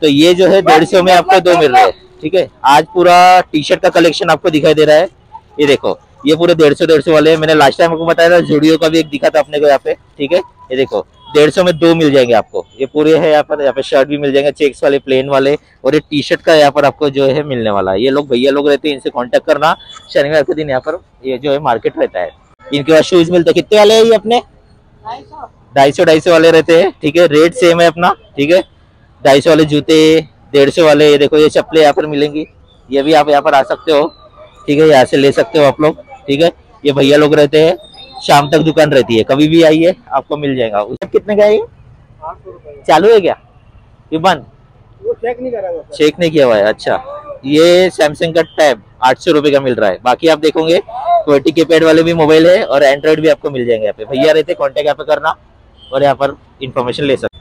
तो ये जो है 150 में आपको 2 मिल रहे हैं। ठीक है, आज पूरा टी शर्ट का कलेक्शन आपको दिखाई दे रहा है। ये देखो, ये पूरे 150 वाले मैंने लास्ट टाइम आपको बताया था, जूडियो का भी एक दिखा था अपने को यहाँ पे। ठीक है, ये देखो 150 में 2 मिल जाएंगे आपको। ये पूरे है यहाँ पे शर्ट भी मिल जाएंगे, चेक्स वाले, प्लेन वाले, और ये टी शर्ट का यहाँ पर आपको जो है मिलने वाला है। ये लोग भैया लोग रहते हैं, इनसे कांटेक्ट करना। शनिवार के दिन यहाँ पर ये जो है मार्केट रहता है। इनके पास शूज मिलते हैं। कितने वाले है ये अपने? 250 वाले रहते हैं। ठीक है, रेट सेम है अपना। ठीक है, 250 वाले जूते, 150 वाले। ये देखो ये चप्पलें यहाँ पर मिलेंगी, ये भी आप यहाँ पर आ सकते हो। ठीक है, यहाँ से ले सकते हो आप लोग। ठीक है, ये भैया लोग रहते हैं, शाम तक दुकान रहती है, कभी भी आइए आपको मिल जाएगा। उसका कितने का है ये? 800 रुपए। चालू है क्या ये? बंद? वो चेक नहीं करा हुआ, चेक नहीं किया हुआ है। अच्छा, ये सैमसंग का टैब 800 रुपए का मिल रहा है। बाकी आप देखोगे QWERTY के पैड वाले भी मोबाइल है और एंड्रॉइड भी आपको मिल जाएंगे। यहाँ पे भैया रहते, कॉन्टेक्ट यहाँ पे करना और यहाँ पर इन्फॉर्मेशन ले सकते।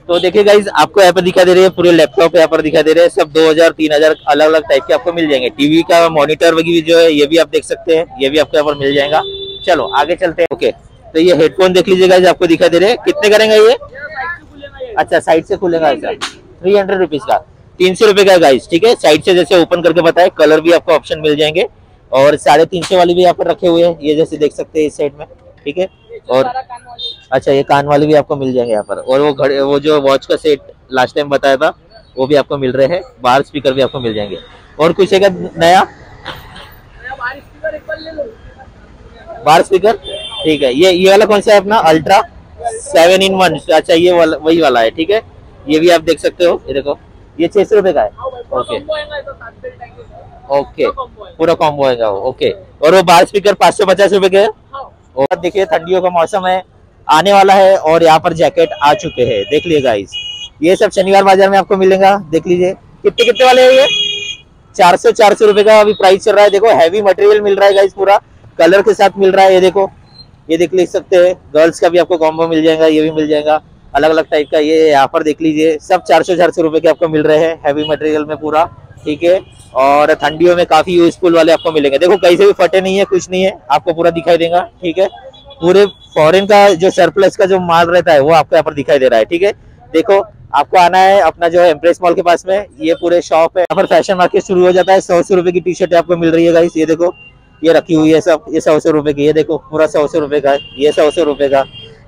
तो देखिए गाइज, आपको यहाँ पर दिखा दे रही है पूरे लैपटॉप यहाँ पर दिखा दे रहे हैं, सब 2000-3000 अलग अलग टाइप के आपको मिल जाएंगे। टीवी का मॉनिटर वगैरह जो है ये भी आप देख सकते हैं, ये भी आपको यहाँ पर मिल जाएगा। चलो आगे चलते हैं। ओके, तो ये हेडफोन देख लीजिए गाइज, आपको दिखा दे रहे हैं। कितने करेंगे ये? अच्छा, साइड से खुलेगा ऐसा, 300 रुपीज का, 300 रुपए का गाइज। ठीक है, साइड से जैसे ओपन करके बताए, कलर भी आपको ऑप्शन मिल जाएंगे। और 350 वाले भी यहाँ पर रखे हुए हैं, ये जैसे देख सकते हैं इस साइड में। ठीक है, और अच्छा ये कान वाले भी आपको मिल जाएंगे यहाँ पर। और वो घड़े, वो जो वॉच का सेट लास्ट टाइम बताया था वो भी आपको मिल रहे हैं। बाहर स्पीकर भी आपको मिल जाएंगे। और कुछ है नया बाहर स्पीकर? ठीक है, ये वाला कौन सा है अपना? Ultra 7 in 1। अच्छा, ये वाला वही वाला है। ठीक है, ये भी आप देख सकते हो। ये देखो, ये 600 रुपए का है। ओके ओके, पूरा कॉम्बो आएगा वो। ओके, और वो बाहर स्पीकर 550 रुपए के है। और देखिए, ठंडियों का मौसम है, आने वाला है, और यहाँ पर जैकेट आ चुके हैं। देख लीजिए गाइस, ये सब शनिवार बाजार में आपको मिलेगा। देख लीजिए कितने कितने वाले हैं ये? 400 रुपए का अभी प्राइस चल रहा है। देखो, हैवी मटेरियल मिल रहा है गाइस, पूरा कलर के साथ मिल रहा है। ये देखो, ये देख सकते हैं। गर्ल्स का भी आपको कॉम्बो मिल जाएगा, ये भी मिल जाएगा अलग अलग टाइप का। ये यहाँ पर देख लीजिए, सब 400 रुपए के आपको मिल रहे हैं, हैवी मटेरियल में पूरा। ठीक है, और ठंडियों में काफी यूजफुल वाले आपको मिलेंगे। देखो, कहीं से भी फटे नहीं है, कुछ नहीं है, आपको पूरा दिखाई देगा। ठीक है, पूरे फॉरेन का जो सरप्लस का जो माल रहता है वो आपको यहाँ पर दिखाई दे रहा है। ठीक है, देखो आपको आना है अपना जो है इम्प्रेस मॉल के पास में, ये पूरे शॉप है। यहाँ पर फैशन मार्केट शुरू हो जाता है। 100 रुपए की टी शर्ट आपको मिल रही है गाइस। ये देखो, ये रखी हुई है सब, ये 100 रुपए की। ये देखो, पूरा 100 रुपए का है, ये 100 रुपए का।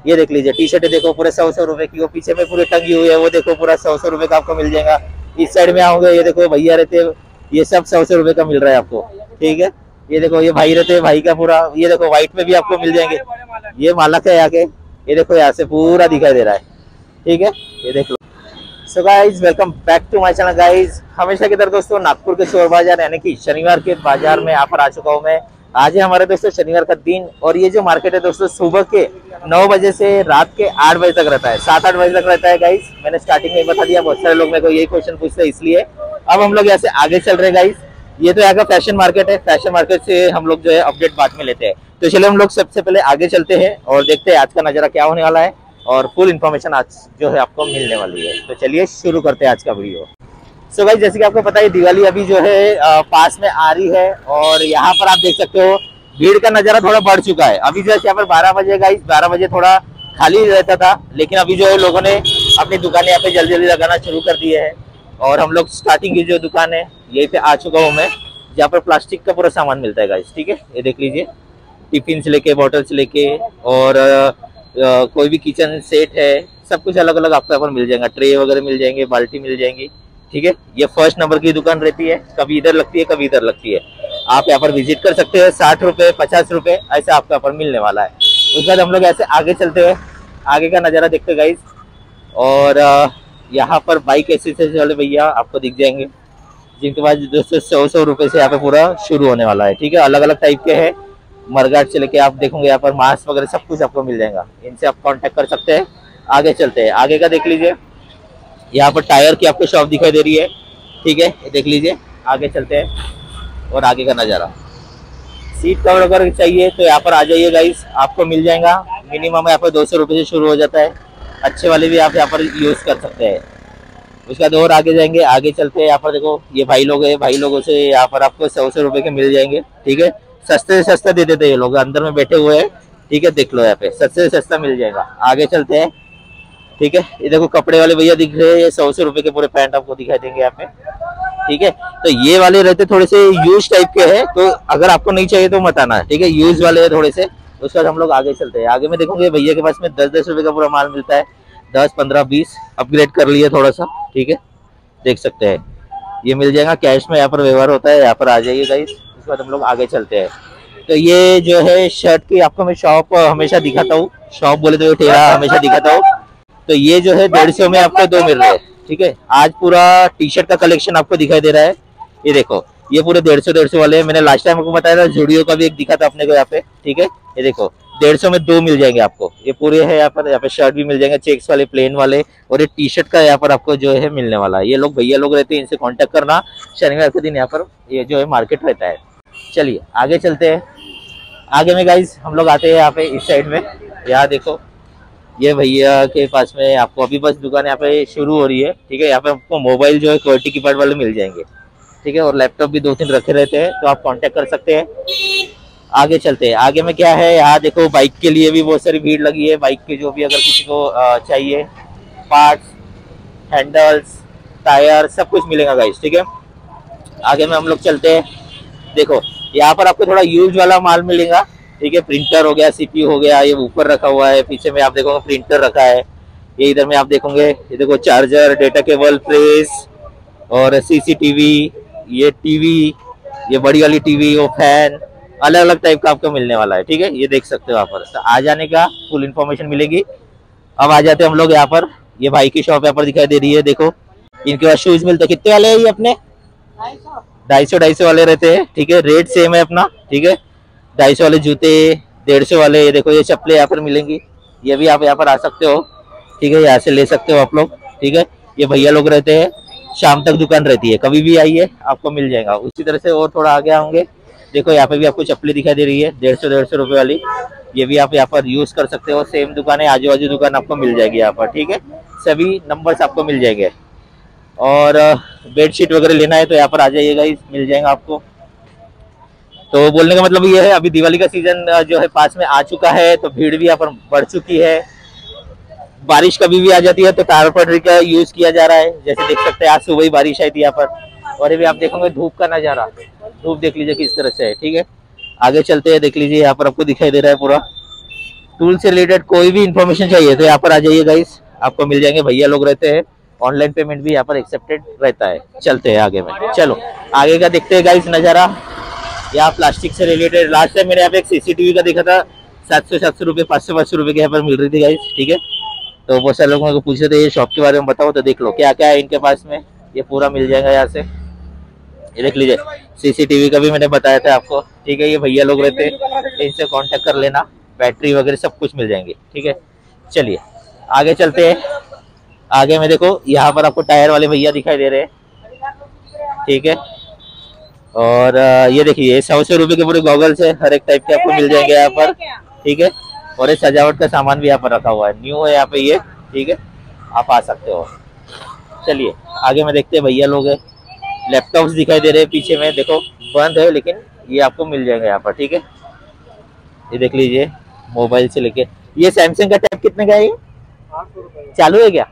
ये देख लीजिए, टी शर्ट देखो पूरे 100 रुपए की। वो पीछे में पूरी टंगी हुई है, वो देखो पूरा 100 रुपए का आपको मिल जाएगा। इस साइड में आओगे, ये देखो भैया रहते हैं, ये सब 100 रुपए का मिल रहा है आपको। ठीक है, ये देखो, ये भाई रहते हैं, भाई का पूरा, ये देखो व्हाइट में भी आपको मिल जाएंगे। ये मालक है आके, ये देखो यहाँ से पूरा दिखाई दे रहा है। ठीक है, ये देख लो। So guys, welcome back to my channel guys. हमेशा की तरह दोस्तों, नागपुर के शोर बाजार यानी कि शनिवार के बाजार में यहाँ पर आ चुका हूँ मैं। आज है हमारे दोस्तों शनिवार का दिन, और ये जो मार्केट है दोस्तों, सुबह के 9 बजे से रात के 8 बजे तक रहता है, 7-8 बजे तक रहता है गाइज। मैंने स्टार्टिंग में बता दिया, बहुत सारे लोग मेरे को यही क्वेश्चन पूछते हैं, इसलिए अब हम लोग यहाँ से आगे चल रहे हैं गाइज। ये तो यहाँ का फैशन मार्केट है, फैशन मार्केट से हम लोग जो है अपडेट बाद में लेते हैं। तो चलिए हम लोग सबसे पहले आगे चलते हैं और देखते हैं आज का नजारा क्या होने वाला है, और फुल इन्फॉर्मेशन आज जो है आपको मिलने वाली है। तो चलिए शुरू करते हैं आज का वीडियो। सो गाइस, जैसे कि आपको पता है, दिवाली अभी जो है पास में आ रही है, और यहाँ पर आप देख सकते हो भीड़ का नजारा थोड़ा बढ़ चुका है। अभी जो है यहाँ पर 12 बजे गाइस, 12 बजे थोड़ा खाली रहता था, लेकिन अभी जो है लोगों ने अपनी दुकानें यहाँ पे जल्दी जल्दी लगाना शुरू कर दिए है। और हम लोग स्टार्टिंग की जो दुकान है यही पे आ चुका हूँ मैं, जहाँ पर प्लास्टिक का पूरा सामान मिलता है गाइस। ठीक है, ये देख लीजिए, टिफिन से लेके, बॉटल से लेके, और कोई भी किचन सेट है, सब कुछ अलग अलग आपको यहाँ पर मिल जाएगा। ट्रे वगैरह मिल जाएंगे, बाल्टी मिल जाएंगी। ठीक है, ये फर्स्ट नंबर की दुकान रहती है, कभी इधर लगती है कभी इधर लगती है। आप यहाँ पर विजिट कर सकते हैं। 60 रुपए, 50 रुपए ऐसे आपको यहाँ पर मिलने वाला है। उसके बाद हम लोग ऐसे आगे चलते हैं, आगे का नज़ारा देखते गाइस। और यहाँ पर बाइक ऐसे वाले भैया आपको दिख जाएंगे, जिनके पास दोस्तों 100 रुपए से यहाँ पे पूरा शुरू होने वाला है। ठीक है, अलग अलग टाइप के हैं, मरगाट से लेके आप देखोगे यहाँ पर मास्क वगैरह सब कुछ आपको मिल जाएगा। इनसे आप कांटेक्ट कर सकते हैं। आगे चलते हैं, आगे का देख लीजिए, यहाँ पर टायर की आपको शॉप दिखाई दे रही है। ठीक है, ये देख लीजिए, आगे चलते हैं और आगे का नज़ारा। सीट कवर अगर चाहिए तो यहाँ पर आ जाइए गाइस, आपको मिल जाएगा। मिनिमम यहाँ पर 200 रुपये से शुरू हो जाता है, अच्छे वाले भी आप यहाँ पर यूज़ कर सकते हैं। उसका बाद और आगे जाएंगे, आगे चलते हैं। यहाँ पर देखो, ये भाई लोग है, भाई लोगों से यहाँ पर आपको 100 रुपये के मिल जाएंगे। ठीक है, सस्ते से सस्ता दे देते हैं ये लोग, अंदर में बैठे हुए हैं। ठीक है, देख लो यहाँ पे सस्ते से सस्ता मिल जाएगा। आगे चलते हैं। ठीक है। ये देखो कपड़े वाले भैया दिख रहे हैं, ये 100 रुपए के पूरे पैंट आपको दिखाई देंगे यहाँ पे, ठीक है। तो ये वाले रहते थोड़े से यूज टाइप के हैं, तो अगर आपको नहीं चाहिए तो मत आना, ठीक है। यूज वाले थोड़े से। उसके बाद हम लोग आगे चलते हैं। आगे में देखोगे भैया के पास में 10-10 रुपए का पूरा माल मिलता है, 10, 15, 20 अपग्रेड कर लिए थोड़ा सा, ठीक है। देख सकते हैं ये मिल जाएगा, कैश में यहाँ पर व्यवहार होता है। यहाँ पर आ जाइए गाइस। उसके बाद हम लोग आगे चलते हैं। तो ये जो है शर्ट की आपको मैं शॉप हमेशा दिखाता हूँ, शॉप बोले तो ठेला हमेशा दिखाता हूँ। तो ये जो है 150 में आपको 2 मिल रहे हैं, ठीक है। आज पूरा टी शर्ट का कलेक्शन आपको दिखाई दे रहा है। ये देखो ये पूरे 150 वाले हैं। मैंने लास्ट टाइम आपको बताया था, जुड़ियो का भी एक दिखा था अपने को यहाँ पे, ठीक है। ये देखो 150 में 2 मिल जाएंगे आपको। ये पूरे है यहाँ पे शर्ट भी मिल जाएंगे, चेक्स वाले, प्लेन वाले, और ये टी शर्ट का यहाँ पर आपको जो है मिलने वाला है। ये लोग भैया लोग रहते हैं, इनसे कांटेक्ट करना। शनिवार के दिन यहाँ पर ये जो है मार्केट रहता है। चलिए आगे चलते हैं। आगे में गाइज हम लोग आते हैं यहाँ पे इस साइड में। यहाँ देखो ये भैया के पास में आपको अभी बस दुकान यहाँ पे शुरू हो रही है, ठीक है। यहाँ पे आपको मोबाइल जो है क्वालिटी कीपैड वाले मिल जाएंगे, ठीक है। और लैपटॉप भी 2-3 रखे रहते हैं, तो आप कांटेक्ट कर सकते हैं। आगे चलते हैं। आगे में क्या है, यहाँ देखो बाइक के लिए भी बहुत सारी भीड़ लगी है। बाइक के जो भी अगर किसी को चाहिए पार्ट्स, हैंडल्स, टायर, सब कुछ मिलेगा गाइस, ठीक है। आगे में हम लोग चलते हैं। देखो यहाँ पर आपको थोड़ा यूज वाला माल मिलेगा, ठीक है। प्रिंटर हो गया, सीपीयू हो गया, ये ऊपर रखा हुआ है। पीछे में आप देखोगे प्रिंटर रखा है। ये इधर में आप देखोगे, ये देखो चार्जर, डेटा केबल, प्रेस और सीसीटीवी, ये टीवी, ये बड़ी वाली टीवी, वो फैन, अलग अलग टाइप का आपको मिलने वाला है, ठीक है। ये देख सकते हो यहाँ पर। तो आ जाने का फुल इन्फॉर्मेशन मिलेगी। अब आ जाते हैं हम लोग यहाँ पर। ये भाई की शॉप यहाँ पर दिखाई दे रही है। देखो इनके पास शूज मिलते हैं। कितने वाले हैं ये अपने? 250 वाले रहते हैं, ठीक है। रेट सेम है अपना, ठीक है। 250 वाले जूते, 150 वाले। ये देखो ये चप्पलें यहाँ पर मिलेंगी, ये भी आप यहाँ पर आ सकते हो, ठीक है। यहाँ से ले सकते हो आप लोग, ठीक है। ये भैया लोग रहते हैं, शाम तक दुकान रहती है, कभी भी आइए आपको मिल जाएगा। उसी तरह से और थोड़ा आगे होंगे। देखो यहाँ पे भी आपको चप्पलें दिखाई दे रही है 150 रुपए वाली, ये भी आप यहाँ पर यूज कर सकते हो। सेम दुकान है, आजू बाजू दुकान आपको मिल जाएगी यहाँ पर, ठीक है। सभी नंबर्स आपको मिल जाएंगे। और बेडशीट वगैरह लेना है तो यहाँ पर आ जाइएगा, मिल जाएगा आपको। तो बोलने का मतलब ये है, अभी दिवाली का सीजन जो है पास में आ चुका है, तो भीड़ भी यहाँ पर बढ़ चुकी है। बारिश कभी भी आ जाती है तो टायर पटरी का यूज किया जा रहा है। जैसे देख सकते हैं आज सुबह ही बारिश आई थी यहाँ पर। और ये भी आप देखोगे धूप का नजारा, धूप देख लीजिए किस तरह से है, ठीक है। आगे चलते हैं, देख लीजिए यहाँ पर आपको दिखाई दे रहा है पूरा। टूल से रिलेटेड कोई भी इन्फॉर्मेशन चाहिए तो यहाँ पर आ जाइए गाइस, आपको मिल जाएंगे। भैया लोग रहते हैं, ऑनलाइन पेमेंट भी यहाँ पर एक्सेप्टेड रहता है। चलते हैं आगे में, चलो आगे का देखते हैं गाइस नजारा। यहाँ प्लास्टिक से रिलेटेड लास्ट टाइम मेरे यहाँ पे एक सीसीटीवी का देखा था, 700 रुपये, 500 रुपये के यहाँ पर मिल रही थी गाइस, ठीक है। तो बहुत सारे लोगों को पूछे थे ये शॉप के बारे में बताओ, तो देख लो क्या क्या है इनके पास में, ये पूरा मिल जाएगा यहाँ से। ये देख लीजिए सीसीटीवी का भी मैंने बताया था आपको, ठीक है। ये भैया लोग रहते हैं, इनसे कांटेक्ट कर लेना, बैटरी वगैरह सब कुछ मिल जाएंगे, ठीक है। चलिए आगे चलते हैं। आगे में देखो यहाँ पर आपको टायर वाले भैया दिखाई दे रहे हैं, ठीक है। और ये देखिए 100 रुपये के पूरे गॉगल्स है, हर एक टाइप के आपको मिल जाएंगे यहाँ पर, ठीक है। और ये सजावट का सामान भी यहाँ पर रखा हुआ है, न्यू है यहाँ पे ये, ठीक है। आप आ सकते हो। चलिए आगे में देखते हैं, भैया लोग है, लैपटॉप्स दिखाई दे रहे हैं पीछे में, देखो बंद है लेकिन ये आपको मिल जाएगा यहाँ पर, ठीक है। ये देख लीजिए मोबाइल से लेके, ये सैमसंग का टैब कितने का है? ये चालू है क्या?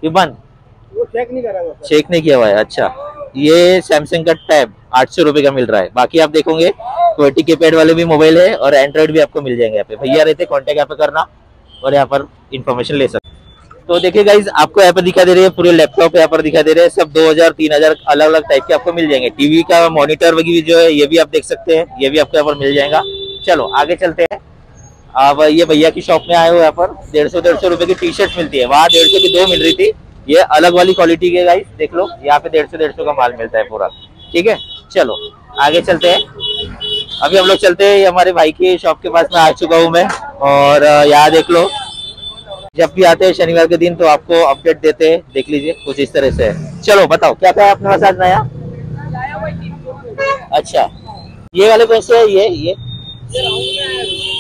ये बंद, वो चेक नहीं करा हुआ, चेक नहीं किया हुआ है। अच्छा, ये सैमसंग का टैब 800 रुपये का मिल रहा है। बाकी आप देखोगे क्वालिटी कीपैड वाले भी मोबाइल है और एंड्रॉइड भी आपको मिल जाएंगे यहाँ पे। भैया रहते कॉन्टेक्ट यहाँ पे करना और यहाँ पर इन्फॉर्मेशन ले सकते। तो देखिए गाइज आपको यहाँ पर दिखा दे रही है पूरे लैपटॉप यहाँ पर दिखा दे रहे हैं, सब 2000-3000 अलग अलग टाइप के आपको मिल जाएंगे। टीवी का मॉनिटर वगैरह जो है ये भी आप देख सकते हैं, ये भी आपको यहाँ पर मिल जाएगा। चलो आगे चलते हैं। अब ये भैया की शॉप में आए हो, यहाँ पर 150 रुपये की टी शर्ट मिलती है, वहाँ 150 की 2 मिल रही थी। ये अलग वाली क्वालिटी के गाइस देख लो, यहाँ पे 150 का माल मिलता है पूरा, ठीक है। चलो आगे चलते हैं। अभी हम लोग चलते हैं, हमारे भाई की शॉप के पास में आ चुका हूँ मैं। और यहाँ देख लो, जब भी आते हैं शनिवार के दिन तो आपको अपडेट देते हैं, देख लीजिए कुछ इस तरह से है। चलो बताओ क्या क्या है अपने पास आज नया? अच्छा, ये वाले कैसे है? ये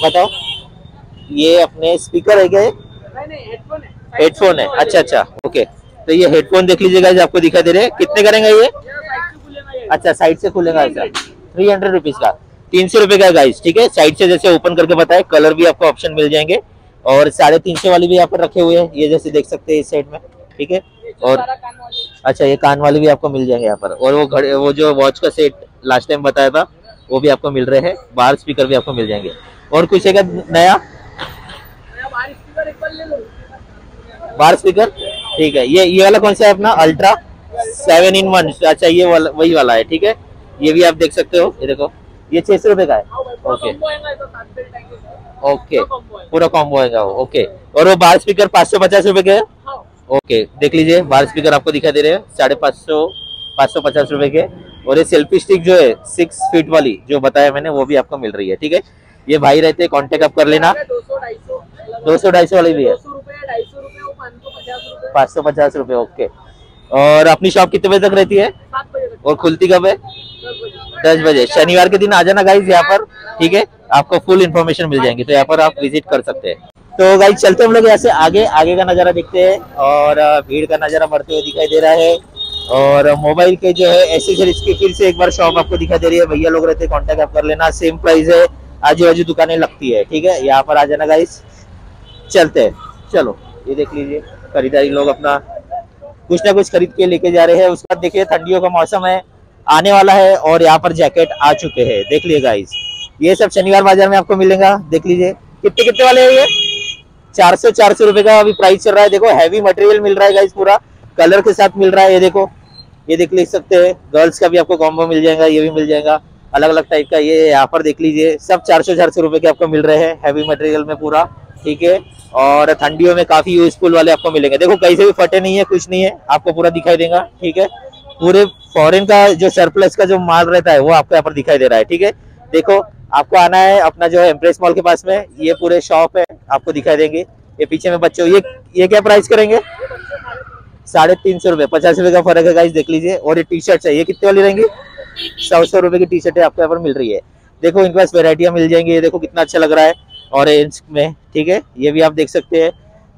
बताओ, ये अपने स्पीकर है क्या? हेडफोन है, अच्छा अच्छा, ओके। तो ये हेडफोन देख लीजिएगा, आपको दिखाई दे रहे हैं, कितने करेंगे ये? अच्छा, साइड से खुलेगा ऐसा, 300 रुपीज का, 300 रुपए का गाइस, ठीक है। साइड से जैसे ओपन करके बताए, कलर भी आपको ऑप्शन मिल जाएंगे, और 350 वाली भी यहाँ पर रखे हुए हैं, ये जैसे देख सकते हैं इस साइड में, ठीक है। और अच्छा ये कान वाले भी आपको मिल जाएंगे यहाँ पर, और वो घड़े, वो जो वॉच का सेट लास्ट टाइम बताया था वो भी आपको मिल रहे हैं। बाहर स्पीकर भी आपको मिल जाएंगे। और कुछ है क्या नया? बाहर स्पीकर, ठीक है। ये वाला कौन सा है अपना? Ultra 7 in 1। अच्छा ये वाला वही वाला है, ठीक है। ये भी आप देख सकते हो, ये देखो, ये 600 रुपए का है। ओके ओके, पूरा कॉम्बो आएगा वो, ओके। और वो बाहर स्पीकर 550 रुपए के है। ओके, देख लीजिए बाहर स्पीकर आपको दिखाई दे रहे हैं 550 550 रुपए के। और ये सेल्फी स्टिक जो है 6 फीट वाली जो बताया मैंने वो भी आपको मिल रही है, ठीक है। ये भाई रहते हैं, कांटेक्ट आप कर लेना। 200-250 वाली भी है, 550 रुपए, ओके। और अपनी शॉप कितने बजे तक रहती है और खुलती कब है? 10 बजे। शनिवार के दिन आ जाना गाइज यहाँ पर, ठीक है। आपको फुल इन्फॉर्मेशन मिल जाएंगी, तो यहाँ पर आप विजिट कर सकते हैं। तो गाइज चलते हम लोग यहाँ से आगे का नजारा देखते हैं। और भीड़ का नजारा बढ़ते हुए दिखाई दे रहा है। और मोबाइल के जो है एसेसरीज की फिर से एक बार शॉप आपको दिखाई दे रही है। भैया लोग रहते हैं, कॉन्टेक्ट आप कर लेना। सेम प्राइस है, आजू बाजू दुकानें लगती है, ठीक है। यहाँ पर आ जाना गाइज, चलते हैं। चलो ये देख लीजिए, खरीदारी लोग अपना कुछ ना कुछ खरीद के लेके जा रहे हैं। उसके बाद देखिए ठंडियों का मौसम है, आने वाला है, और यहाँ पर जैकेट आ चुके हैं, देख लीजिए गाइज। ये सब शनिवार बाजार में आपको मिलेगा, देख लीजिए। कितने वाले हैं ये? 400 रुपए का अभी प्राइस चल रहा है। देखो हैवी मटेरियल मिल रहा है गाइज, पूरा कलर के साथ मिल रहा है। ये देखो, ये देख सकते हैं। गर्ल्स का भी आपको कॉम्बो मिल जाएगा, ये भी मिल जाएगा अलग अलग टाइप का। ये यहाँ पर देख लीजिए, सब 400 रुपए के आपको मिल रहे हैं, हैवी मटेरियल में पूरा, ठीक है। और ठंडियों में काफी यूजफुल वाले आपको मिलेंगे। देखो कहीं से भी फटे नहीं है, कुछ नहीं है, आपको पूरा दिखाई देगा, ठीक है। पूरे फॉरेन का जो सरप्लस का जो माल रहता है वो आपको यहाँ पर दिखाई दे रहा है, ठीक है। देखो आपको आना है अपना जो है एम्प्रेस मॉल के पास में, ये पूरे शॉप है, आपको दिखाई देंगे। ये पीछे में बच्चों, ये क्या प्राइस करेंगे? 350 रुपए, 50 रुपए का फर्क है गाइस, देख लीजिए। और ये टी शर्ट है, ये कितने वाली रहेंगी? 100 रुपए की टी शर्ट आपको यहाँ पर मिल रही है। देखो इनके पास वेराइटियां मिल जाएंगी। ये देखो कितना अच्छा लग रहा है ऑरेंज में, ठीक है। ये भी आप देख सकते हैं,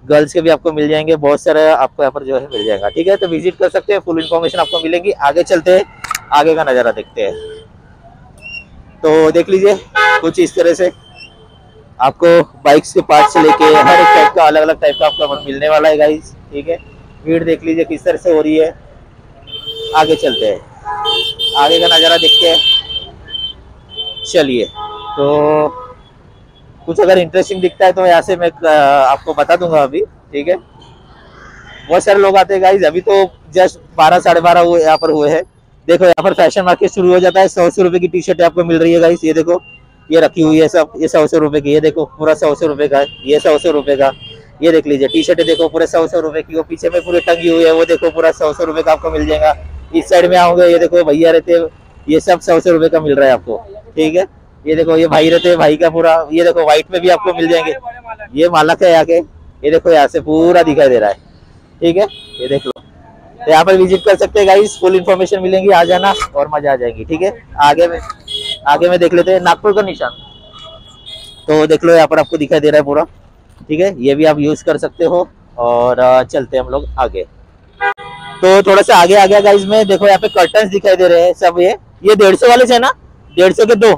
गर्ल्स के भी आपको मिल जाएंगे, बहुत सारे आपको यहाँ पर जो है मिल जाएगा, ठीक है। तो विजिट कर सकते हैं, फुल इन्फॉर्मेशन आपको मिलेगी। आगे चलते हैं, आगे का नजारा देखते हैं। तो देख लीजिए कुछ इस तरह से आपको बाइक्स के पार्ट से लेके हर एक टाइप का, अलग अलग टाइप का आपको मिलने वाला है गाइस, ठीक है। भीड़ देख लीजिए किस तरह से हो रही है। आगे चलते हैं, आगे का नजारा देखते हैं। चलिए, तो कुछ अगर इंटरेस्टिंग दिखता है तो यहाँ से मैं आपको बता दूंगा अभी, ठीक है। बहुत सारे लोग आते हैं गाइस, अभी तो जस्ट 12 साढ़े 12 यहाँ पर हुए हैं। देखो यहाँ पर फैशन मार्केट शुरू हो जाता है। 100 रुपए की टी शर्ट आपको मिल रही है गाइस, ये देखो, ये रखी हुई है सब, ये 100 रुपए की। ये देखो पूरा 100 रुपए का है, ये 100 रुपए का। ये देख लीजिए टी शर्ट देखो पूरे 100 रुपए की, वो पीछे में पूरी टंगी हुई है, वो देखो पूरा 100 रुपए का आपको मिल जाएगा। इस साइड में आओगे, ये देखो भैया रहते हैं, ये सब 100 रुपए का मिल रहा है आपको, ठीक है। ये देखो ये भाई रहते हैं, भाई का पूरा, ये देखो व्हाइट में भी आपको मिल जाएंगे। ये मालक है यहाँ के, ये देखो यहाँ से पूरा दिखाई दे रहा है, ठीक है। ये देख लो, तो यहाँ पर विजिट कर सकते हैं गाइस, फुल इन्फॉर्मेशन मिलेंगी, आ जाना और मजा आ जाएगी, ठीक है। आगे में देख लेते हैं नागपुर का निशान, तो देख लो यहाँ पर आपको दिखाई दे रहा है पूरा, ठीक है। ये भी आप यूज कर सकते हो। और चलते हैं हम लोग आगे। तो थोड़ा सा आगे आ गया गाइस में, देखो यहाँ पे कर्टन्स दिखाई दे रहे हैं सब। ये 150 वाले से ना, 150 के 2,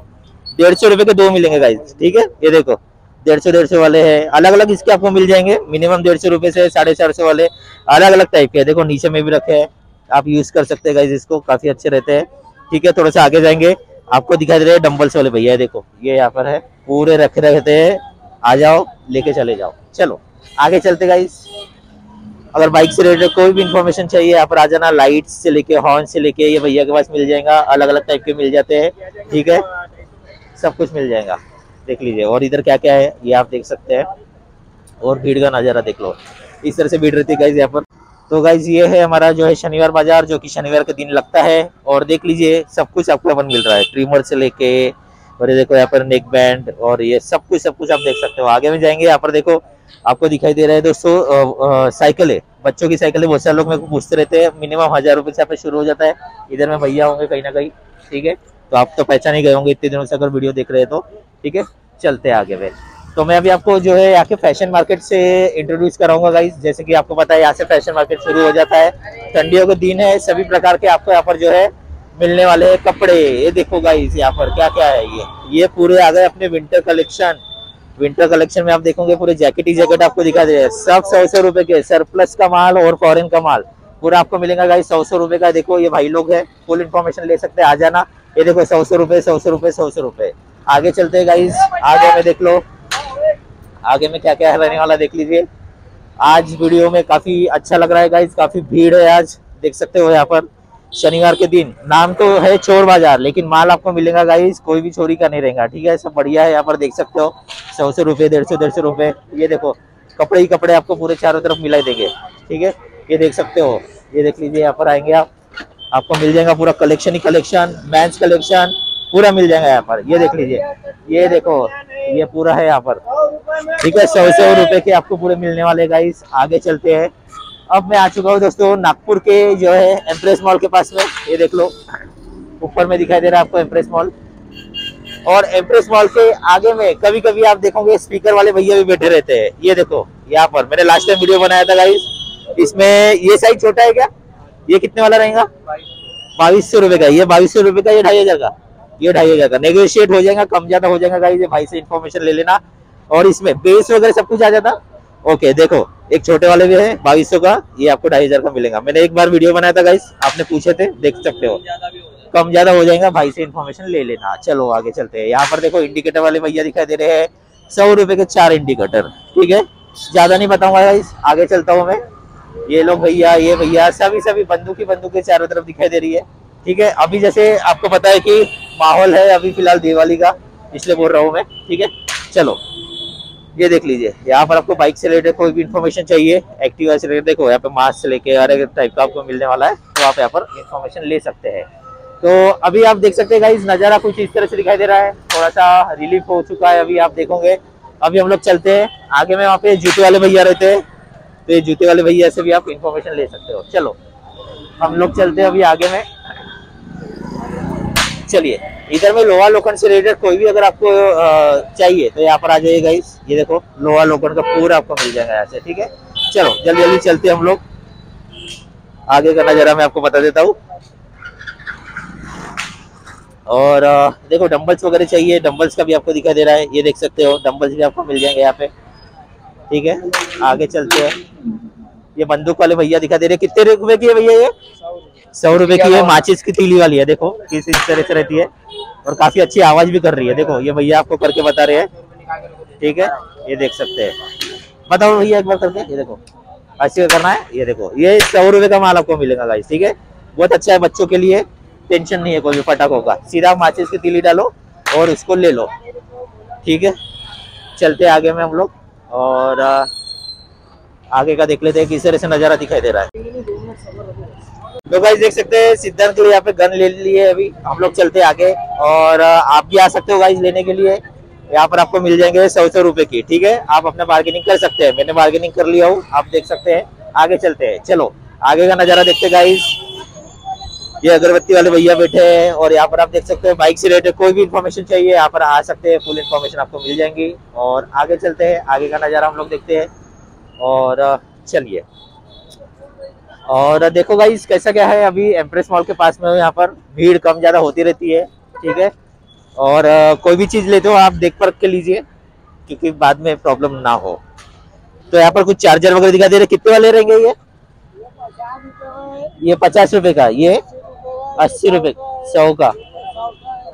150 रुपए के 2 मिलेंगे गाइस, ठीक है। ये देखो 150 वाले हैं, अलग अलग इसके आपको मिल जाएंगे। मिनिमम 150 रुपए से 450 वाले, अलग अलग टाइप के। देखो नीचे में भी रखे हैं, आप यूज कर सकते हैं गाइस, इसको काफी अच्छे रहते हैं, ठीक है। थोड़ा सा आगे जाएंगे, आपको दिखाई दे रहे हैं डंबल्स वाले भैया, देखो ये यहाँ पर है, पूरे रखे रहते हैं। आ जाओ, लेके चले जाओ। चलो आगे चलते गाइस। अगर बाइक से रिलेटेड कोई भी इन्फॉर्मेशन चाहिए, यहाँ पर आ जाना। लाइट्स से लेके, हॉर्न से लेके, ये भैया के पास मिल जाएगा, अलग अलग टाइप के मिल जाते हैं, ठीक है। सब कुछ मिल जाएगा, देख लीजिए। और इधर क्या क्या है ये आप देख सकते हैं। और भीड़ का नज़ारा देख लो, इस तरह से भीड़ रहती है गाइज यहाँ पर। तो गाइज ये है हमारा जो है शनिवार बाजार, जो कि शनिवार के दिन लगता है। और देख लीजिए सब कुछ आपको यहाँ पर मिल रहा है, ट्रिमर से लेके, और ये देखो यहाँ पर नेक बैंड, और ये सब कुछ आप देख सकते हो। आगे में जाएंगे, यहाँ पर देखो आपको दिखाई दे रहा है दोस्तों साइकिल है, बच्चों की साइकिल है। बहुत सारे लोग मेरे को पूछते रहते हैं, मिनिमम 1000 रुपए से यहाँ पे शुरू हो जाता है। इधर में भैया होंगे कहीं ना कहीं, ठीक है। तो आप तो पहचान ही गए होंगे इतने दिनों से अगर वीडियो देख रहे हैं तो, ठीक है। चलते हैं आगे में। तो मैं अभी आपको जो है यहाँ के फैशन मार्केट से इंट्रोड्यूस कराऊंगा गाइस। जैसे कि आपको पता है यहाँ से फैशन मार्केट शुरू हो जाता है, ठंडियों के दिन है, सभी प्रकार के आपको यहाँ पर जो है मिलने वाले हैं कपड़े। ये देखो गाइस यहाँ पर क्या क्या है, ये पूरे आ गए अपने विंटर कलेक्शन, विंटर कलेक्शन में आप देखोगे पूरे जैकेट ही जैकेट आपको दिखा दे रहे हैं, सब 100 रुपए के, सरप्लस का माल और फॉरेन का माल पूरा आपको मिलेगा गाइस 100 रुपए का। देखो ये भाई लोग है, फुल इन्फॉर्मेशन ले सकते हैं, आ जाना। ये देखो 100 रुपए 100 रुपए 100 रुपए। आगे चलते हैं गाइस, आगे में देख लो आगे में क्या क्या रहने वाला देख लीजिए। आज वीडियो में काफी अच्छा लग रहा है गाइस, काफी भीड़ है आज, देख सकते हो यहाँ पर शनिवार के दिन। नाम तो है चोर बाजार, लेकिन माल आपको मिलेगा गाइस कोई भी चोरी का नहीं रहेगा, ठीक है। सब बढ़िया है यहाँ पर, देख सकते हो 100 रुपए 150 रुपए। ये देखो कपड़े ही कपड़े आपको पूरे चारों तरफ मिला देंगे, ठीक है। ये देख सकते हो, ये देख लीजिए यहाँ पर आएंगे आप, आपको मिल जाएगा पूरा कलेक्शन ही कलेक्शन, मेंस कलेक्शन पूरा मिल जाएगा यहाँ पर। ये देख लीजिए, ये देखो ये पूरा है यहाँ पर, ठीक है। 100 रुपए के आपको पूरे मिलने वाले गाइस। आगे चलते हैं, अब मैं आ चुका हूँ दोस्तों नागपुर के जो है एम्प्रेस मॉल के पास में। ये देख लो ऊपर में दिखाई दे रहा है आपको एम्प्रेस मॉल, और एम्प्रेस मॉल के आगे में कभी कभी आप देखोगे स्पीकर वाले भैया भी बैठे रहते हैं। ये देखो यहाँ पर मैंने लास्ट टाइम वीडियो बनाया था गाइस, इसमें ये साइज छोटा है क्या, ये कितने वाला रहेगा? 2200 रुपए का। ये 2200 रुपए का, ये 2500 का, ये 2500 का। नेगोशिएट हो जाएगा, कम ज्यादा हो जाएगा गाइस, ये भाई से इन्फॉर्मेशन ले लेना। और इसमें बेस वगैरह सब कुछ आ जाता। ओके देखो एक छोटे वाले भी है 2200 का, ये आपको 2500 का मिलेगा। मैंने एक बार वीडियो बनाया था गाइस, आपने पूछे थे, देख सकते हो। कम ज्यादा हो जाएगा, भाई से इन्फॉर्मेशन ले लेना। चलो आगे चलते हैं, यहाँ पर देखो इंडिकेटर वाले भैया दिखाई दे रहे हैं, 100 रुपए के 4 इंडिकेटर, ठीक है। ज्यादा नहीं बताऊंगा गाइस, आगे चलता हूँ मैं। ये लोग भैया, ये भैया सभी बंदूकें चारों तरफ दिखाई दे रही है, ठीक है। अभी जैसे आपको पता है कि माहौल है अभी फिलहाल दिवाली का, इसलिए बोल रहा हूँ मैं, ठीक है। चलो ये देख लीजिए, यहाँ पर आपको बाइक से रिलेटेड कोई भी इन्फॉर्मेशन चाहिए, एक्टिवा से रिलेटेड, देखो यहाँ पे मास्क से लेके हर एक टाइप का आपको मिलने वाला है, तो आप यहाँ पर इन्फॉर्मेशन ले सकते हैं। तो अभी आप देख सकते हैं गाइस, नजारा कुछ इस तरह से दिखाई दे रहा है, थोड़ा सा रिलीफ हो चुका है अभी, आप देखोगे। अभी हम लोग चलते हैं आगे में, वहाँ पे जूते वाले भैया रहते हैं, तो ये जूते वाले भैया से भी आप इन्फॉर्मेशन ले सकते हो। चलो हम लोग चलते हैं अभी आगे में। चलिए इधर में लोहा लोखंड से रिलेटेड कोई भी अगर आपको चाहिए तो यहाँ पर आ जाइए गाइस। ये देखो लोहा लोखंड का पूरा आपको मिल जाएगा यहाँ से, ठीक है। चलो जल्दी जल्दी चलते हैं हम लोग, आगे का नजारा मैं आपको बता देता हूँ। और देखो डंबल्स वगैरह चाहिए, डंबल्स का भी आपको दिखाई दे रहा है, ये देख सकते हो डंबल्स भी आपको मिल जाएंगे यहाँ पे, ठीक है। आगे चलते हैं, ये बंदूक वाले भैया दिखाई दे रहे हैं, कितने रुपए की है भैया ये? 100 रुपए की है, माचिस की तीली वाली है, देखो किस इस तरह से रहती है, और काफी अच्छी आवाज भी कर रही है। देखो ये भैया आपको करके बता रहे हैं, ठीक है। ये देख सकते हैं, बताओ भैया एक बार करके, ये देखो ऐसे करना है। ये देखो ये 100 रुपए का माल आपको मिलेगा गाइस, ठीक है। बहुत अच्छा है बच्चों के लिए, टेंशन नहीं है कोई भी पटाखों का, सीधा माचिस की तीली डालो और उसको ले लो, ठीक है। चलते आगे में हम लोग, और आगे का देख लेते हैं किस तरह से नजारा दिखाई दे रहा है। तो गाइस देख सकते हैं सिद्धांत के लिए यहाँ पे गन ले लिए अभी हम लोग, चलते आगे। और आप भी आ सकते हो गाइस लेने के लिए, यहाँ पर आपको मिल जाएंगे 100 रुपए की, ठीक है। आप अपना बार्गेनिंग कर सकते हैं, मैंने बार्गेनिंग कर लिया हूँ, आप देख सकते हैं। आगे चलते हैं, चलो आगे का नजारा देखते गाइस। ये अगरबत्ती वाले भैया बैठे हैं, और यहाँ पर आप देख सकते हैं बाइक से रिलेटेड कोई भी इन्फॉर्मेशन चाहिए यहाँ पर आ सकते हैं, फुल इन्फॉर्मेशन आपको मिल जाएंगी। और आगे चलते हैं, आगे का नजारा हम लोग देखते हैं। और चलिए, और देखो गाइस कैसा क्या है, अभी एम्प्रेस मॉल के पास में, यहाँ पर भीड़ कम ज्यादा होती रहती है, ठीक है। और कोई भी चीज लेते हो आप देख परख के लीजिए, क्योंकि बाद में प्रॉब्लम ना हो। तो यहाँ पर कुछ चार्जर वगैरह दिखा दे रहे, कितने वाले रहेंगे ये 50 रुपए का, ये 80 रुपए, 100 का।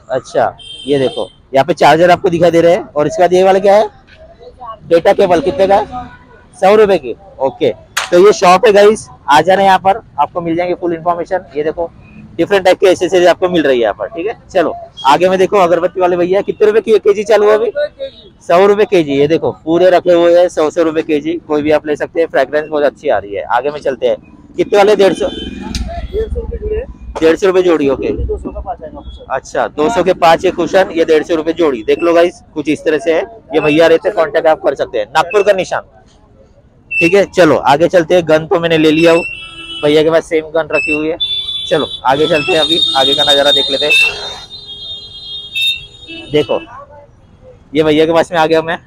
अच्छा ये देखो यहाँ पे चार्जर आपको दिखाई दे रहे हैं। और इसके बाद ये वाला क्या है, डेटा केबल, कितने का है? 100 रुपए की। ओके, तो ये शॉप है गाइस, आ जाना यहाँ पर, आपको मिल जाएंगे फुल इन्फॉर्मेशन। ये देखो डिफरेंट टाइप के एसेसरीज आपको मिल रही है यहाँ पर, ठीक है। चलो आगे में देखो अगरबत्ती वाले भैया, कितने रुपए की केजी चालू है अभी? 100 रुपए केजी। ये देखो पूरे रखे हुए हैं 100 रुपए केजी, कोई भी आप ले सकते हैं, फ्रेग्रेंस बहुत अच्छी आ रही है। आगे में चलते हैं, कितने वाले? 150 रुपए जोड़ी। ओके अच्छा, 200 के 5 कुशन, ये 150 रुपए जोड़ी। देख लो गाइस कुछ इस तरह से है, ये भैया रहते हैं, कॉन्टेक्ट आप कर सकते हैं, नागपुर का निशान, ठीक है। चलो आगे चलते हैं, गन तो मैंने ले लिया हूँ, भैया के पास सेम गन रखी हुई है। चलो आगे चलते हैं, अभी आगे का नजारा देख लेते हैं। देखो ये भैया के पास में आ गया मैं,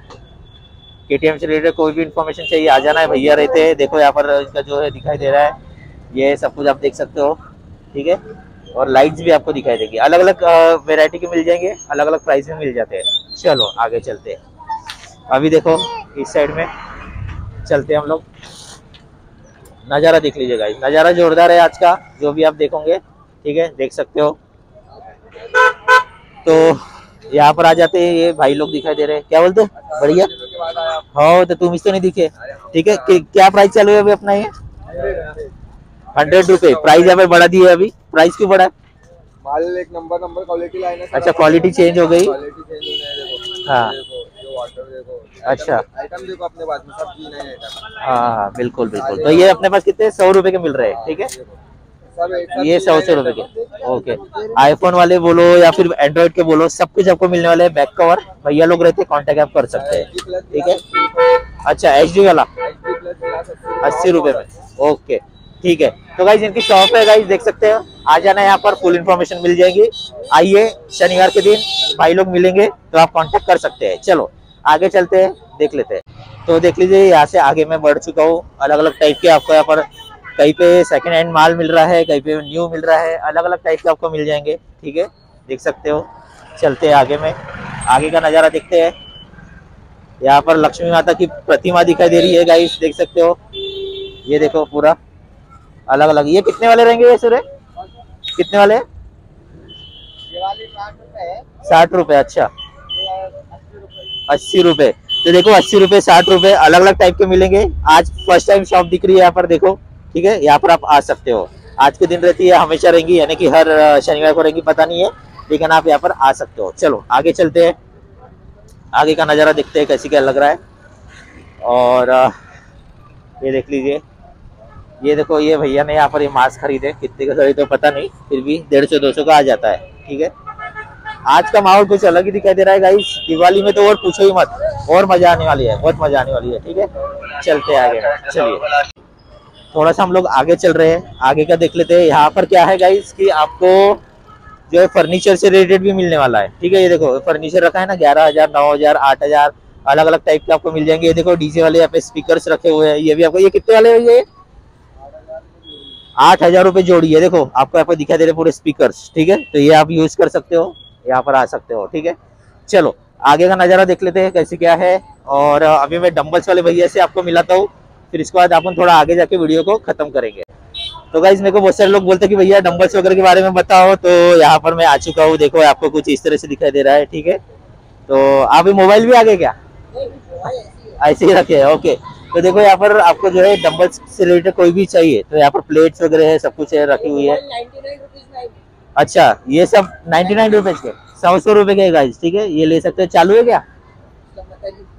KTM से रिलेटेड कोई भी इन्फॉर्मेशन चाहिए आ जाना है, भैया रहते हैं। देखो यहाँ पर इसका जो है दिखाई दे रहा है, ये सब कुछ आप देख सकते हो, ठीक है। और लाइट्स भी आपको दिखाई देगी, अलग अलग वेरायटी के मिल जाएंगे, अलग अलग प्राइस में मिल जाते हैं। चलो आगे चलते हैं, अभी देखो इस साइड में चलते हैं हम लोग, नज़ारा देख लीजिए गाइस, नज़ारा जोरदार है आज का, जो भी आप देखोगे, ठीक है, देख सकते हो। तो यहाँ पर आ जाते हैं, ये भाई लोग दिखाई दे रहे हैं, क्या बोलते हैं, बढ़िया। हाँ तो तुम इसको नहीं दिखे, ठीक है। क्या प्राइस चालू है अभी अपना ये? 100 रुपए प्राइस यहाँ पे बढ़ा दिया है अभी। प्राइस क्यों बढ़ा है? माल एक नंबर क्वालिटी लाइन है। अच्छा, क्वालिटी चेंज हो गई। हाँ अच्छा, आइटम देखो अपने पास में सब चीज नए आइटम। हाँ बिल्कुल बिल्कुल। तो ये अपने पास कितने 100 रुपए के मिल रहे हैं, ठीक है, ये 100 रुपए के। ओके, आईफोन वाले बोलो या फिर एंड्रॉइड के बोलो, सब कुछ आपको मिलने वाले हैं। बैक कवर भैया लोग रहते हैं, कॉन्टेक्ट आप कर सकते हैं, ठीक है। अच्छा HD वाला 80 रुपए में, ओके ठीक है। तो गाइज इनकी शॉप है गाइज, देख सकते हो, आ जाना यहाँ पर, फुल इन्फॉर्मेशन मिल जाएगी। आइए शनिवार के दिन भाई लोग मिलेंगे तो आप कांटेक्ट कर सकते हैं। चलो आगे चलते हैं, देख लेते हैं। तो देख लीजिए यहाँ से आगे मैं बढ़ चुका हूँ। अलग अलग टाइप के आपको यहाँ पर, कहीं पे सेकंड हैंड माल मिल रहा है, कहीं पे न्यू मिल रहा है, अलग अलग टाइप के आपको मिल जाएंगे, ठीक है, देख सकते हो। चलते हैं आगे में, आगे का नज़ारा देखते हैं। यहाँ पर लक्ष्मी माता की प्रतिमा दिखाई दे रही है गाइस, देख सकते हो, ये देखो पूरा अलग अलग। ये कितने वाले रहेंगे ये सूर्य, कितने वाले? 60 रुपए। अच्छा 80 रुपए। तो देखो 80 रुपए 60 रुपए अलग अलग टाइप के मिलेंगे। आज फर्स्ट टाइम शॉप दिख रही है यहाँ पर, देखो, ठीक है, यहाँ पर आप आ सकते हो। आज के दिन रहती है, हमेशा रहेंगी, यानी कि हर शनिवार को रहेंगी, पता नहीं है, लेकिन आप यहाँ पर आ सकते हो। चलो आगे चलते हैं, आगे का नज़ारा देखते हैं कैसी क्या लग रहा है। और ये देख लीजिए, ये देखो, ये भैया ने यहाँ पर ये मास्क खरीदे, कितने का खरीदे तो पता नहीं, फिर भी 150-200 का आ जाता है, ठीक है। आज का माहौल कुछ अलग ही दिखाई दे रहा है गाइस, दिवाली में तो और पूछो ही मत, और मजा आने वाली है, बहुत मजा आने वाली है, ठीक है। चलते हैं आगे, चलिए थोड़ा सा हम लोग आगे चल रहे हैं, आगे का देख लेते हैं। यहाँ पर क्या है गाइस कि आपको जो है फर्नीचर से रिलेटेड भी मिलने वाला है, ठीक है। ये देखो फर्नीचर रखा है ना, 11,000, 9,000, 8,000, अलग अलग टाइप के आपको मिल जाएंगे। ये देखो डीजे वाले यहाँ पे स्पीकर्स रखे हुए हैं, ये भी आपको, ये कितने वाले है ये? 8,000 रुपए जोड़ी है। देखो आपको यहाँ पर दिखाई दे रहे पूरे स्पीकर्स, ठीक है, तो ये आप यूज कर सकते हो, यहाँ पर आ सकते हो, ठीक है। चलो आगे का नज़ारा देख लेते हैं कैसे क्या है। और अभी मैं डंबल्स वाले भैया से आपको मिलाता हूँ, फिर इसके बाद अपन थोड़ा आगे जाके वीडियो को खत्म करेंगे। तो गाइज मेरे को बहुत सारे लोग बोलते हैं कि भैया डंबल्स वगैरह के बारे में बताओ, तो यहाँ पर मैं आ चुका हूँ। देखो आपको कुछ इस तरह से दिखाई दे रहा है, ठीक है। तो आप मोबाइल भी आ गए क्या? ऐसे ही रखे है, ओके। तो देखो यहाँ पर आपको जो है डंबल्स से रिलेटेड कोई भी चाहिए तो यहाँ पर प्लेट्स वगैरह है, सब कुछ है, रखी हुई है। अच्छा ये सब 99 रुपए के, 100 रुपए के गाइस, ठीक है, ये ले सकते हो। चालू है क्या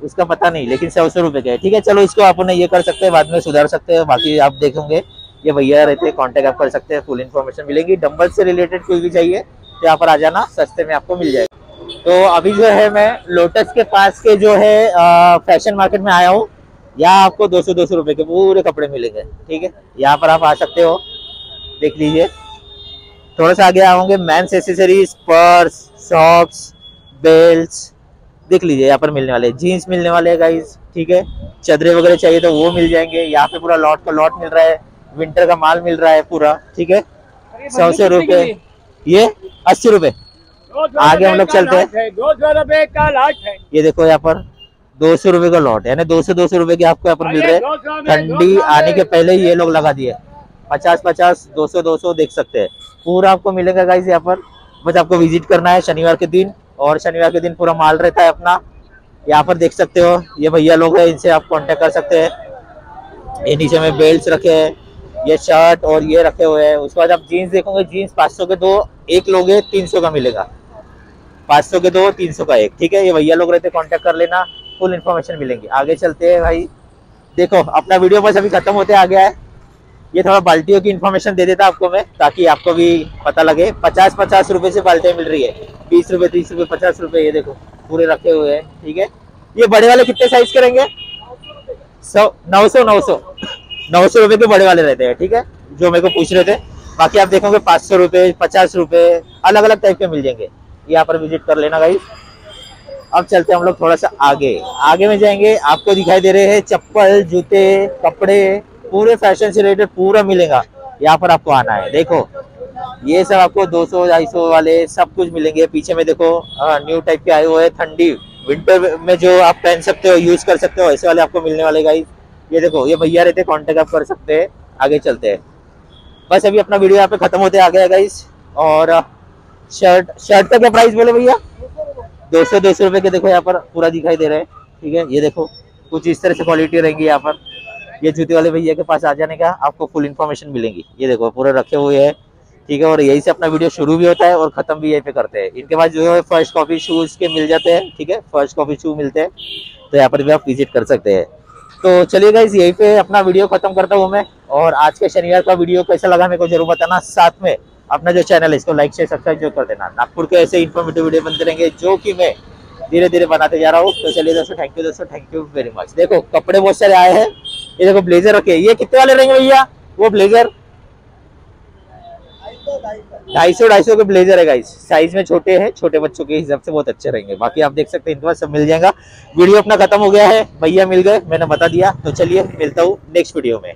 उसका पता नहीं, लेकिन 100 रुपए के, ठीक है। चलो इसको अपन ये कर सकते हैं, बाद में सुधार सकते हैं, बाकी आप देखोगे। ये भैया रहते हैं, कॉन्टेक्ट आप कर सकते हैं, फुल इन्फॉर्मेशन मिलेगी। डंबल से रिलेटेड कोई भी चाहिए तो यहाँ पर आ जाना, सस्ते में आपको मिल जाएगा। तो अभी जो है मैं लोटस के पास के जो है फैशन मार्केट में आया हूँ। यहाँ आपको 200 रुपए के पूरे कपड़े मिलेंगे, ठीक है, यहाँ पर आप आ सकते हो, देख लीजिए। थोड़ा सा आगे आओगे, men's accessories, purse, socks, belts, देख लीजिए यहाँ पर मिलने वाले। जीन्स मिलने वाले हैं गाइस, ठीक है। चादरें वगैरह चाहिए तो वो मिल जाएंगे। यहाँ पे पूरा लॉट का लॉट मिल रहा है, विंटर का माल मिल रहा है पूरा, ठीक है। 100 रुपए, ये 80 रुपए। आगे हम लोग चलते हैं, 200 रुपए का लॉट है। ये देखो यहाँ पर 200 रुपए का लॉट, यानी 200 रुपए के आपको यहाँ पर मिल रहे हैं। ठंडी आने के पहले ही ये लोग लगा दिए, 50-50, 200 देख सकते हैं, पूरा आपको मिलेगा गाइस यहाँ पर। बस आपको विजिट करना है शनिवार के दिन, और शनिवार के दिन पूरा माल रहता है अपना। यहाँ पर देख सकते हो ये भैया लोग हैं, इनसे आप कांटेक्ट कर सकते हैं। ये नीचे में बेल्ट्स रखे हैं, ये शर्ट और ये रखे हुए हैं। उसके बाद आप जीन्स देखोगे, जीन्स 500 के 2, एक लोगे 300 का मिलेगा, 500 के 2, 300 का 1, ठीक है। ये भैया लोग रहते, कांटेक्ट कर लेना, फुल इन्फॉर्मेशन मिलेंगी। आगे चलते हैं भाई, देखो अपना वीडियो बस अभी खत्म होते आ गया है। ये थोड़ा बाल्टियों की इन्फॉर्मेशन दे देता आपको मैं, ताकि आपको भी पता लगे। 50-50 रुपए से बाल्टियाँ मिल रही है, 20 रुपए, 30 रुपए, 50 रुपए, ये देखो पूरे रखे हुए हैं, ठीक है। ये बड़े वाले कितने साइज करेंगे? 900 रुपए के बड़े वाले रहते हैं, ठीक है, जो मेरे को पूछ रहे थे। बाकी आप देखोगे 500 रुपए, 50 रुपए, अलग अलग टाइप के मिल जाएंगे। यहाँ पर विजिट कर लेना गाइस। अब चलते हैं हम लोग थोड़ा सा आगे, आगे में जाएंगे। आपको दिखाई दे रहे हैं चप्पल, जूते, कपड़े, पूरे फैशन से रिलेटेड पूरा मिलेगा। यहाँ पर आपको आना है। देखो ये सब आपको 200-250 वाले सब कुछ मिलेंगे। पीछे में देखो न्यू टाइप के आए हुए हैं, ठंडी विंटर में जो आप पहन सकते हो, यूज कर सकते हो, ऐसे वाले आपको मिलने वाले गाइस। ये देखो, ये भैया रहते, कांटेक्ट आप कर सकते हैं। आगे चलते हैं। बस अभी अपना वीडियो यहाँ पे खत्म होते आ गया गाइस। और शर्ट का क्या प्राइस बोले भैया? 200 रुपए के देखो यहाँ पर पूरा दिखाई दे रहा है। ठीक है, ये देखो कुछ इस तरह से क्वालिटी रहेंगी यहाँ पर। ये जूते वाले भैया के पास आ जाने का आपको फुल इन्फॉर्मेशन मिलेंगी। ये देखो पूरे रखे हुए हैं। ठीक है, और यही से अपना वीडियो शुरू भी होता है और खत्म भी यहीं पे करते हैं। इनके पास जो है फर्स्ट कॉपी शूज के मिल जाते हैं। ठीक है, फर्स्ट कॉपी शू मिलते हैं, तो यहाँ पर भी आप विजिट कर सकते हैं। तो चलिए गाइस, यहीं पे अपना वीडियो खत्म करता हूँ मैं। और आज के शनिवार का वीडियो कैसा लगा मेरे को जरूर बताना। साथ में अपना जो चैनल है इसको लाइक शेयर सब्सक्राइब जो कर देना। नागपुर के ऐसे इन्फॉर्मेटिव वीडियो बनते रहेंगे जो कि मैं धीरे धीरे बनाते जा रहा हूँ। तो चलिए दोस्तों, थैंक यू वेरी मच। देखो कपड़े बहुत सारे आए हैं। ये देखो ब्लेजर रखे, ये कितने वाले रहेंगे भैया? वो ब्लेजर 250 के ब्लेजर है गाइस। साइज में छोटे हैं, छोटे बच्चों के हिसाब से बहुत अच्छे रहेंगे। बाकी आप देख सकते हैं, इनके पास सब मिल जाएगा। वीडियो अपना खत्म हो गया है, भैया मिल गए, मैंने बता दिया। तो चलिए मिलता हूँ नेक्स्ट वीडियो में।